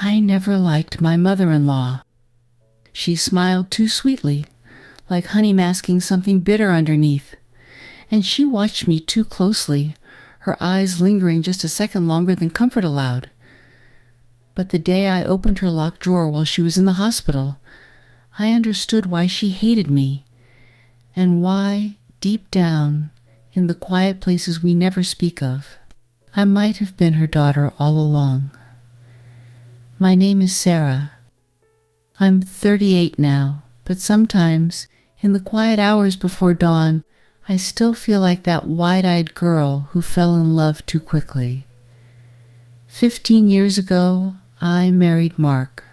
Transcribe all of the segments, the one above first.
I never liked my mother-in-law. She smiled too sweetly, like honey masking something bitter underneath, and she watched me too closely, her eyes lingering just a second longer than comfort allowed. But the day I opened her locked drawer while she was in the hospital, I understood why she hated me, and why, deep down, in the quiet places we never speak of, I might have been her daughter all along. My name is Sarah. I'm 38 now, but sometimes, in the quiet hours before dawn, I still feel like that wide-eyed girl who fell in love too quickly. 15 years ago, I married Mark.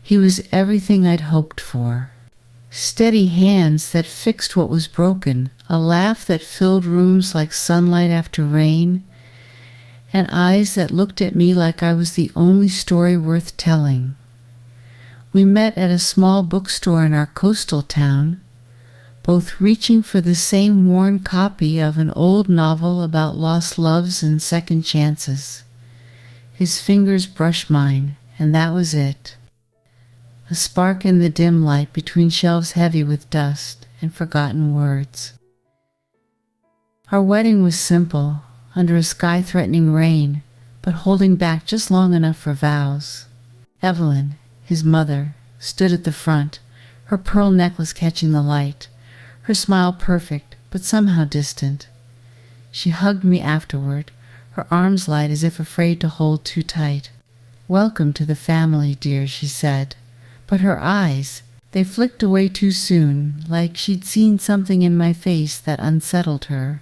He was everything I'd hoped for. Steady hands that fixed what was broken, a laugh that filled rooms like sunlight after rain, and eyes that looked at me like I was the only story worth telling. We met at a small bookstore in our coastal town, both reaching for the same worn copy of an old novel about lost loves and second chances. His fingers brushed mine, and that was it. A spark in the dim light between shelves heavy with dust and forgotten words. Our wedding was simple, under a sky-threatening rain, but holding back just long enough for vows. Evelyn, his mother, stood at the front, her pearl necklace catching the light, her smile perfect, but somehow distant. She hugged me afterward, her arms light as if afraid to hold too tight. "Welcome to the family, dear," she said. But her eyes, they flicked away too soon, like she'd seen something in my face that unsettled her.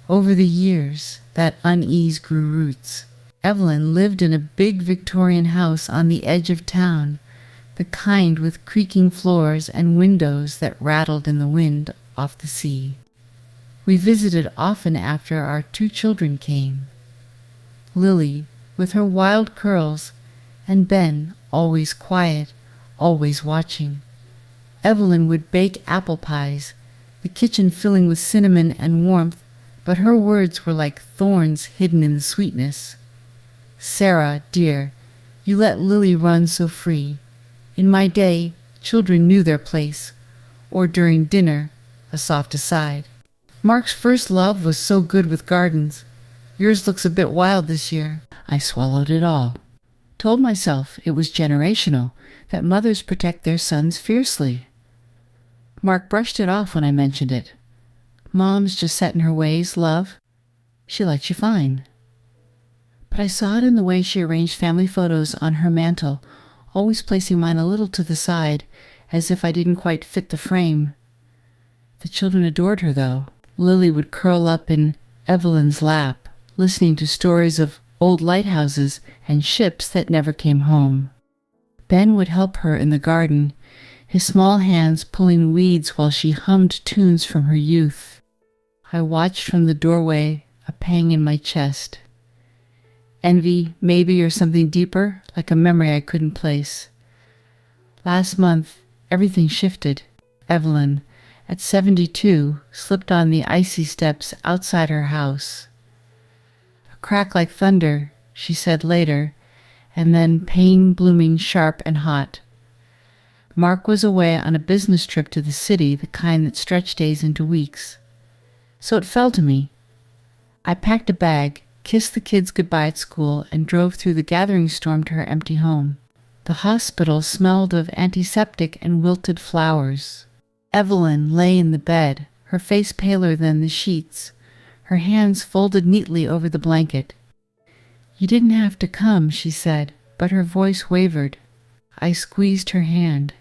Over the years, that unease grew roots. Evelyn lived in a big Victorian house on the edge of town, the kind with creaking floors and windows that rattled in the wind off the sea. We visited often after our 2 children came. Lily, with her wild curls, and Ben, always quiet, always watching. Evelyn would bake apple pies, the kitchen filling with cinnamon and warmth, but her words were like thorns hidden in the sweetness. "Sarah, dear, you let Lily run so free. In my day, children knew their place," or during dinner, a soft aside. "Mark's first love was so good with gardens. Yours looks a bit wild this year." I swallowed it all. Told myself it was generational, that mothers protect their sons fiercely. Mark brushed it off when I mentioned it. "Mom's just set in her ways, love. She likes you fine." But I saw it in the way she arranged family photos on her mantel, always placing mine a little to the side, as if I didn't quite fit the frame. The children adored her, though. Lily would curl up in Evelyn's lap, listening to stories of old lighthouses and ships that never came home. Ben would help her in the garden, his small hands pulling weeds while she hummed tunes from her youth. I watched from the doorway, a pang in my chest. Envy, maybe, or something deeper, like a memory I couldn't place. Last month, everything shifted. Evelyn, at 72, slipped on the icy steps outside her house. A crack like thunder, she said later, and then pain blooming sharp and hot. Mark was away on a business trip to the city, the kind that stretched days into weeks. So it fell to me. I packed a bag, kissed the kids goodbye at school, and drove through the gathering storm to her empty home. The hospital smelled of antiseptic and wilted flowers. Evelyn lay in the bed, her face paler than the sheets, her hands folded neatly over the blanket. "You didn't have to come," she said, but her voice wavered. I squeezed her hand.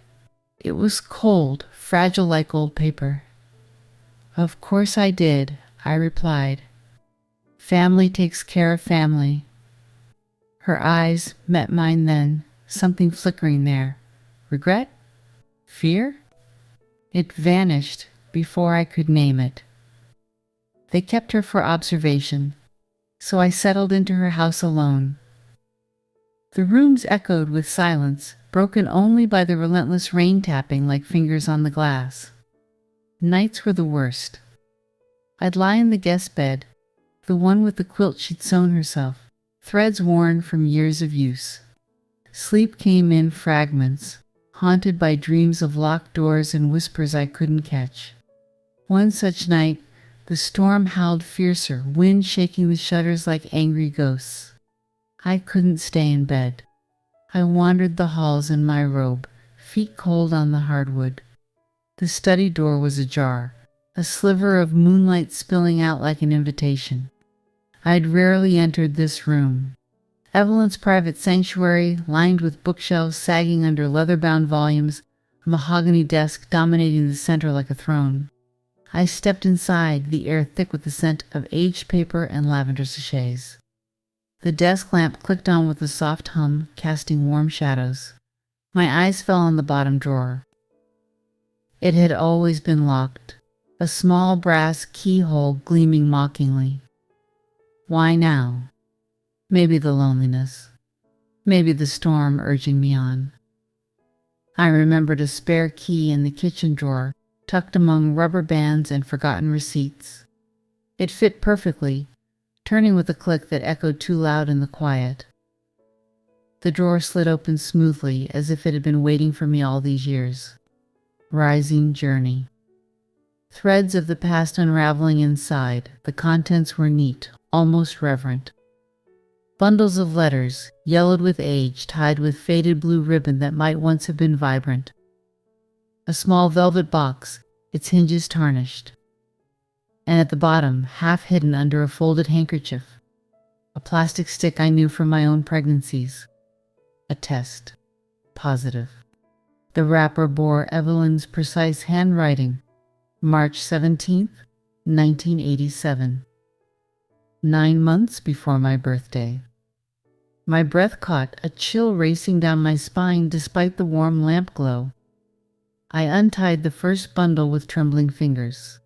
It was cold, fragile like old paper. "Of course I did," I replied. "Family takes care of family." Her eyes met mine then, something flickering there. Regret? Fear? It vanished before I could name it. They kept her for observation, so I settled into her house alone. The rooms echoed with silence, broken only by the relentless rain tapping like fingers on the glass. Nights were the worst. I'd lie in the guest bed, the one with the quilt she'd sewn herself, threads worn from years of use. Sleep came in fragments, haunted by dreams of locked doors and whispers I couldn't catch. One such night, the storm howled fiercer, wind shaking the shutters like angry ghosts. I couldn't stay in bed. I wandered the halls in my robe, feet cold on the hardwood. The study door was ajar, a sliver of moonlight spilling out like an invitation. I'd rarely entered this room. Evelyn's private sanctuary, lined with bookshelves sagging under leather-bound volumes, a mahogany desk dominating the center like a throne. I stepped inside, the air thick with the scent of aged paper and lavender sachets. The desk lamp clicked on with a soft hum, casting warm shadows. My eyes fell on the bottom drawer. It had always been locked, a small brass keyhole gleaming mockingly. Why now? Maybe the loneliness. Maybe the storm urging me on. I remembered a spare key in the kitchen drawer, tucked among rubber bands and forgotten receipts. It fit perfectly, turning with a click that echoed too loud in the quiet. The drawer slid open smoothly, as if it had been waiting for me all these years. Rising journey. Threads of the past unraveling inside, the contents were neat, almost reverent. Bundles of letters, yellowed with age, tied with faded blue ribbon that might once have been vibrant. A small velvet box, its hinges tarnished. And at the bottom, half hidden under a folded handkerchief, a plastic stick I knew from my own pregnancies. A test. Positive. The wrapper bore Evelyn's precise handwriting. March 17th, 1987. 9 months before my birthday. My breath caught, a chill racing down my spine despite the warm lamp glow. I untied the first bundle with trembling fingers.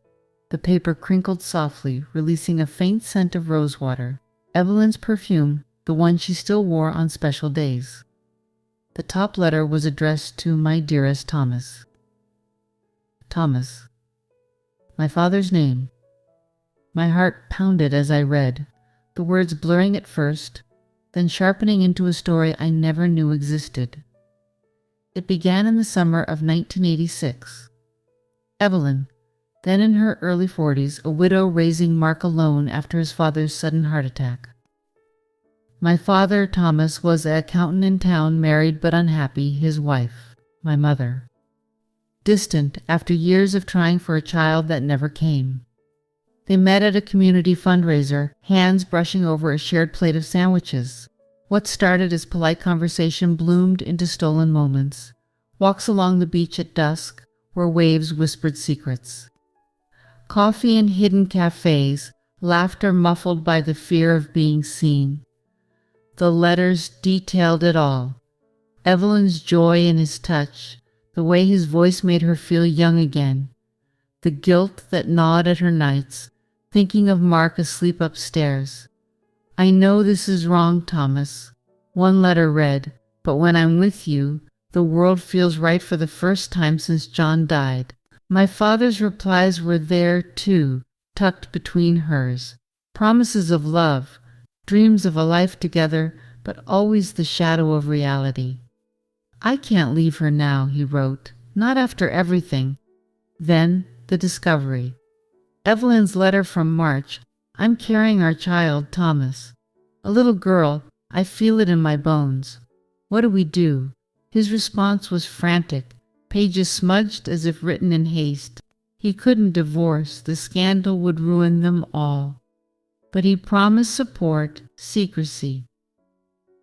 The paper crinkled softly, releasing a faint scent of rosewater, Evelyn's perfume, the one she still wore on special days. The top letter was addressed to my dearest Thomas. Thomas. My father's name. My heart pounded as I read, the words blurring at first, then sharpening into a story I never knew existed. It began in the summer of 1986. Evelyn, then in her early 40s, a widow raising Mark alone after his father's sudden heart attack. My father, Thomas, was an accountant in town, married but unhappy, his wife, my mother. Distant after years of trying for a child that never came. They met at a community fundraiser, hands brushing over a shared plate of sandwiches. What started as polite conversation bloomed into stolen moments. Walks along the beach at dusk, where waves whispered secrets. Coffee in hidden cafes, laughter muffled by the fear of being seen. The letters detailed it all. Evelyn's joy in his touch, the way his voice made her feel young again. The guilt that gnawed at her nights, thinking of Mark asleep upstairs. I know this is wrong, Thomas. One letter read, but when I'm with you, the world feels right for the first time since John died. My father's replies were there, too, tucked between hers. Promises of love, dreams of a life together, but always the shadow of reality. I can't leave her now, he wrote, not after everything. Then, the discovery. Evelyn's letter from March. I'm carrying our child, Thomas. A little girl, I feel it in my bones. What do we do? His response was frantic, pages smudged as if written in haste. He couldn't divorce, the scandal would ruin them all. But he promised support, secrecy.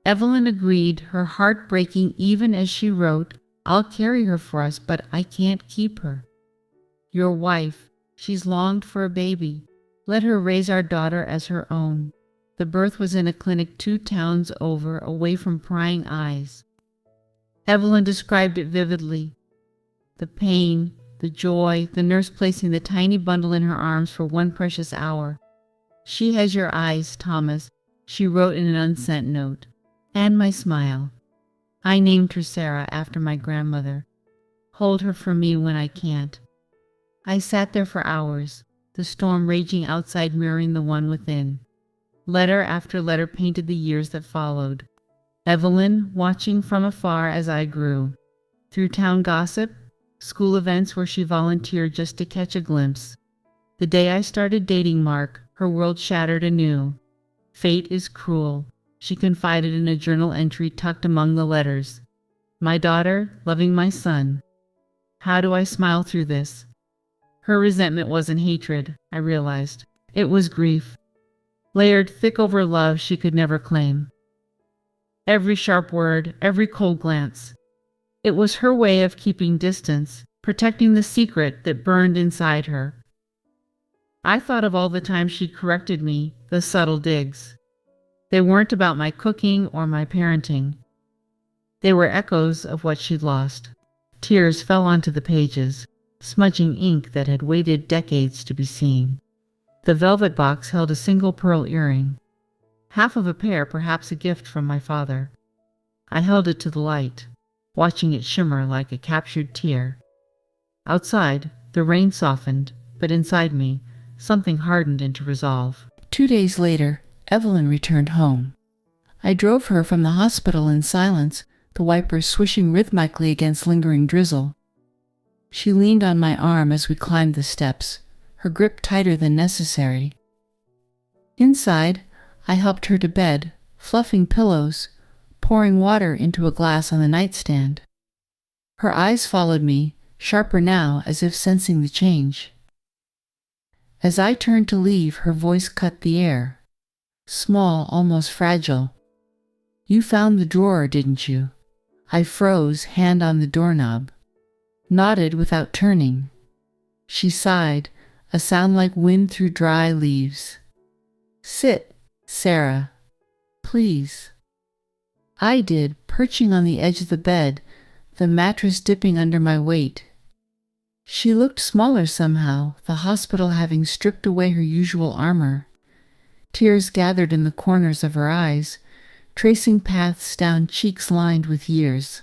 Evelyn agreed, her heart breaking even as she wrote, I'll carry her for us, but I can't keep her. Your wife, she's longed for a baby. Let her raise our daughter as her own. The birth was in a clinic 2 towns over, away from prying eyes. Evelyn described it vividly. The pain, the joy, the nurse placing the tiny bundle in her arms for one precious hour. She has your eyes, Thomas, she wrote in an unsent note. And my smile. I named her Sarah after my grandmother. Hold her for me when I can't. I sat there for hours, the storm raging outside mirroring the one within. Letter after letter painted the years that followed. Evelyn, watching from afar as I grew. Through town gossip, school events where she volunteered just to catch a glimpse. The day I started dating Mark, her world shattered anew. Fate is cruel, she confided in a journal entry tucked among the letters. My daughter, loving my son. How do I smile through this? Her resentment wasn't hatred, I realized. It was grief, layered thick over love she could never claim. Every sharp word, every cold glance. It was her way of keeping distance, protecting the secret that burned inside her. I thought of all the times she corrected me, the subtle digs. They weren't about my cooking or my parenting. They were echoes of what she'd lost. Tears fell onto the pages, smudging ink that had waited decades to be seen. The velvet box held a single pearl earring. Half of a pair, perhaps a gift from my father. I held it to the light, watching it shimmer like a captured tear. Outside, the rain softened, but inside me, something hardened into resolve. 2 days later, Evelyn returned home. I drove her from the hospital in silence, the wipers swishing rhythmically against lingering drizzle. She leaned on my arm as we climbed the steps, her grip tighter than necessary. Inside, I helped her to bed, fluffing pillows, pouring water into a glass on the nightstand. Her eyes followed me, sharper now, as if sensing the change. As I turned to leave, her voice cut the air. Small, almost fragile. You found the drawer, didn't you? I froze, hand on the doorknob. Nodded without turning. She sighed, a sound like wind through dry leaves. Sit, Sarah. Please. I did, perching on the edge of the bed, the mattress dipping under my weight. She looked smaller somehow, the hospital having stripped away her usual armor. Tears gathered in the corners of her eyes, tracing paths down cheeks lined with years.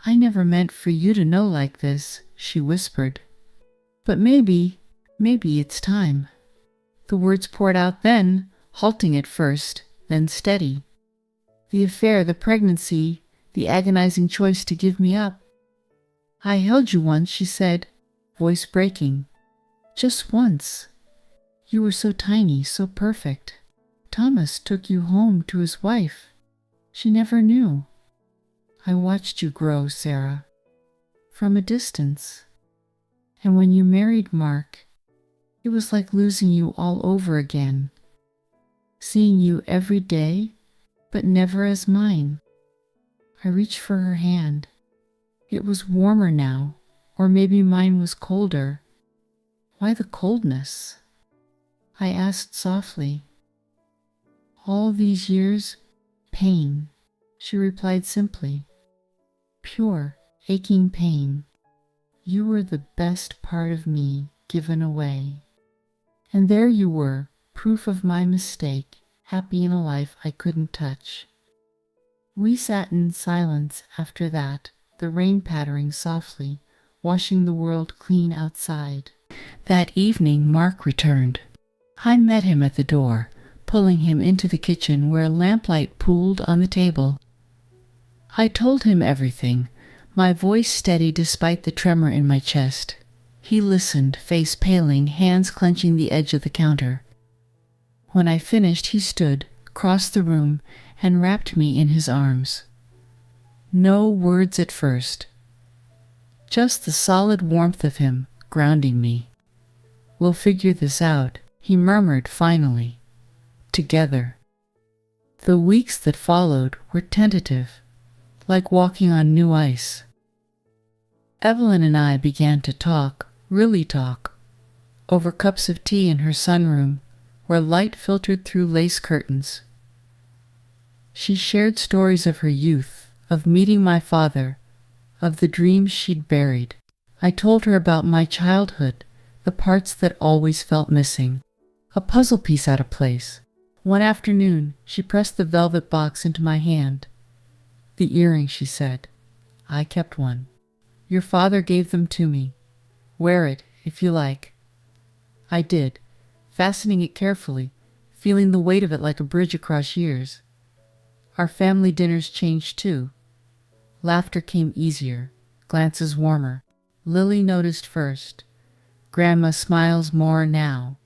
I never meant for you to know like this, she whispered. But maybe it's time. The words poured out then, halting at first, then steady. The affair, the pregnancy, the agonizing choice to give me up. I held you once, she said, voice breaking. Just once. You were so tiny, so perfect. Thomas took you home to his wife. She never knew. I watched you grow, Sarah, from a distance. And when you married Mark, it was like losing you all over again. Seeing you every day, but never as mine. I reached for her hand. It was warmer now, or maybe mine was colder. Why the coldness? I asked softly. All these years, pain, she replied simply. Pure, aching pain. You were the best part of me given away. And there you were, proof of my mistake, happy in a life I couldn't touch. We sat in silence after that, the rain pattering softly, washing the world clean outside. That evening Mark returned. I met him at the door, pulling him into the kitchen where lamplight pooled on the table. I told him everything, my voice steady despite the tremor in my chest. He listened, face paling, hands clenching the edge of the counter. When I finished, he stood, crossed the room, and wrapped me in his arms. No words at first. Just the solid warmth of him, grounding me. We'll figure this out, he murmured finally. Together. The weeks that followed were tentative, like walking on new ice. Evelyn and I began to talk, really talk, over cups of tea in her sunroom, where light filtered through lace curtains. She shared stories of her youth, of meeting my father, of the dreams she'd buried. I told her about my childhood, the parts that always felt missing, a puzzle piece out of place. One afternoon, she pressed the velvet box into my hand. The earring, she said. I kept one. Your father gave them to me. Wear it, if you like. I did, fastening it carefully, feeling the weight of it like a bridge across years. Our family dinners changed too. Laughter came easier, glances warmer. Lily noticed first. Grandma smiles more now.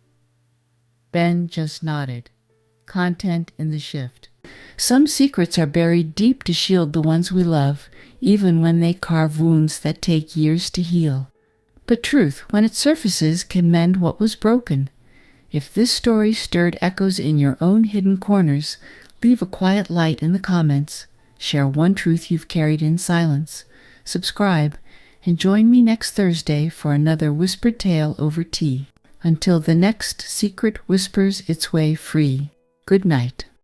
Ben just nodded. Content in the shift. Some secrets are buried deep to shield the ones we love, even when they carve wounds that take years to heal. But truth, when it surfaces, can mend what was broken. If this story stirred echoes in your own hidden corners, leave a quiet light in the comments. Share one truth you've carried in silence. Subscribe, and join me next Thursday for another whispered tale over tea. Until the next secret whispers its way free. Good night.